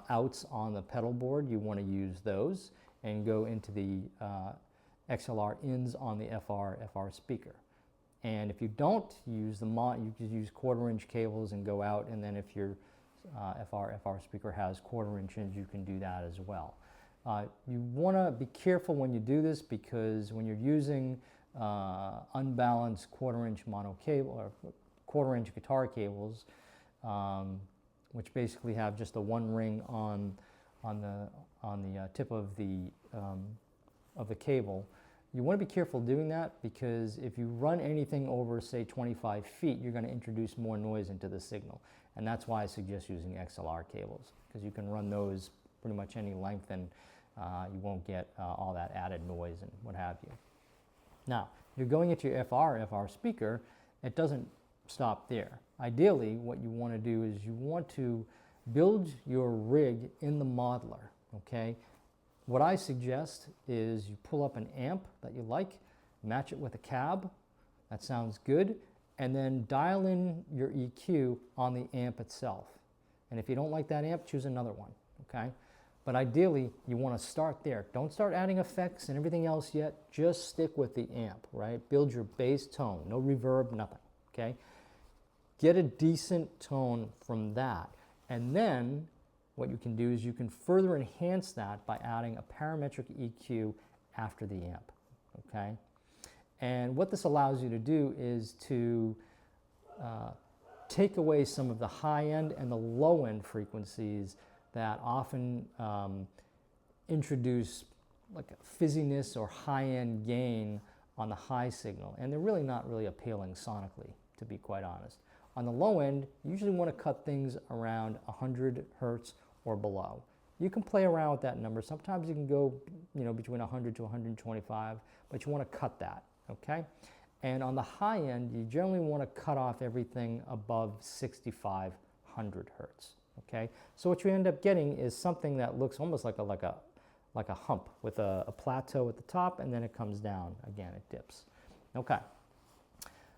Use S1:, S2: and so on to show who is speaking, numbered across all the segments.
S1: outs on the pedal board, you want to use those and go into the XLR ins on the FRFR speaker. And if you don't use you can use 1/4-inch cables and go out, and then if your FRFR speaker has 1/4-inch ins, you can do that as well. You want to be careful when you do this, because when you're using unbalanced 1/4-inch mono cable or 1/4-inch guitar cables, which basically have just a one ring on the tip of the cable, you want to be careful doing that, because if you run anything over, say, 25 feet, you're going to introduce more noise into the signal. And that's why I suggest using XLR cables, because you can run those pretty much any length and you won't get all that added noise and what have you. Now, you're going into your FRFR speaker. It doesn't stop there. Ideally, what you want to do is you want to build your rig in the modeler, okay? What I suggest is you pull up an amp that you like, match it with a cab, that sounds good, and then dial in your EQ on the amp itself. And if you don't like that amp, choose another one, okay? But ideally, you want to start there. Don't start adding effects and everything else yet. Just stick with the amp, right? Build your bass tone, no reverb, nothing, okay? Get a decent tone from that. And then what you can do is you can further enhance that by adding a parametric EQ after the amp, okay? And what this allows you to do is to take away some of the high end and the low end frequencies that often introduce like a fizziness or high-end gain on the high signal, and they're really not really appealing sonically, to be quite honest. On the low end, you usually want to cut things around 100 hertz or below. You can play around with that number. Sometimes you can go, between 100 to 125, but you want to cut that, okay? And on the high end, you generally want to cut off everything above 6,500 hertz. Okay, so what you end up getting is something that looks almost like a hump with a plateau at the top, and then it comes down again, it dips. Okay,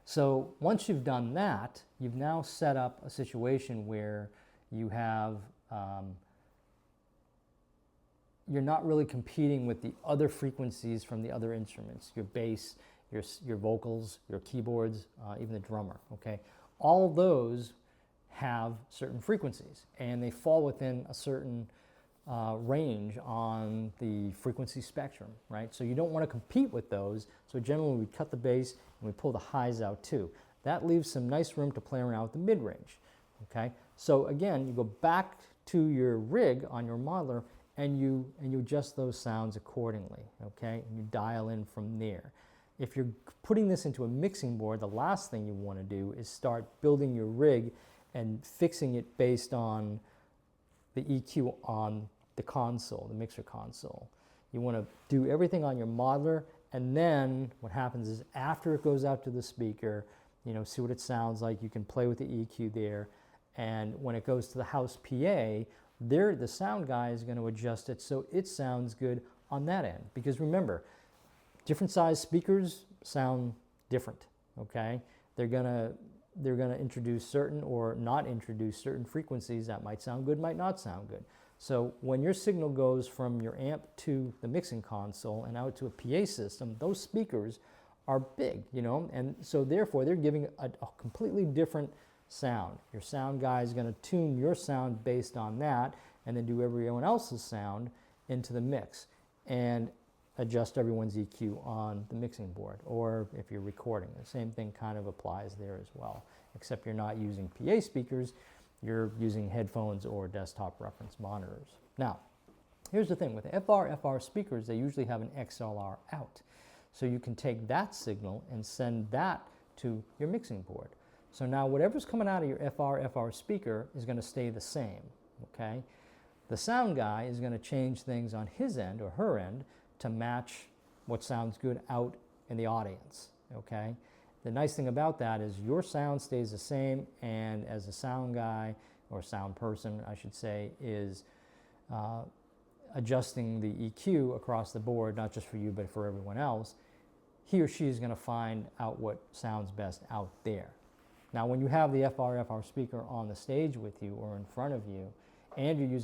S1: so once you've done that, you've now set up a situation where you have you're not really competing with the other frequencies from the other instruments, your bass, your vocals, your keyboards, even the drummer. Okay, all of those have certain frequencies, and they fall within a certain range on the frequency spectrum, right? So you don't want to compete with those. So generally we cut the bass and we pull the highs out too. That leaves some nice room to play around with the mid-range, okay? So again, you go back to your rig on your modeler and you adjust those sounds accordingly, okay? And you dial in from there. If you're putting this into a mixing board, the last thing you want to do is start building your rig and fixing it based on the EQ on the console, the mixer console. You want to do everything on your modeler, and then what happens is after it goes out to the speaker, see what it sounds like. You can play with the EQ there, and when it goes to the house PA, the sound guy is going to adjust it so it sounds good on that end. Because remember, different size speakers sound different, okay? They're gonna introduce certain or not introduce certain frequencies that might sound good, might not sound good. So when your signal goes from your amp to the mixing console and out to a PA system, those speakers are big, and so therefore they're giving a completely different sound. Your sound guy is going to tune your sound based on that, and then do everyone else's sound into the mix and adjust everyone's EQ on the mixing board. Or if you're recording, the same thing kind of applies there as well, except you're not using PA speakers, you're using headphones or desktop reference monitors. Now, here's the thing, with FRFR speakers, they usually have an XLR out. So you can take that signal and send that to your mixing board. So now whatever's coming out of your FRFR speaker is going to stay the same, okay? The sound guy is going to change things on his end or her end to match what sounds good out in the audience, okay? The nice thing about that is your sound stays the same, and as a sound guy, or sound person, I should say, is adjusting the EQ across the board, not just for you, but for everyone else, he or she is going to find out what sounds best out there. Now, when you have the FRFR speaker on the stage with you or in front of you, and you're using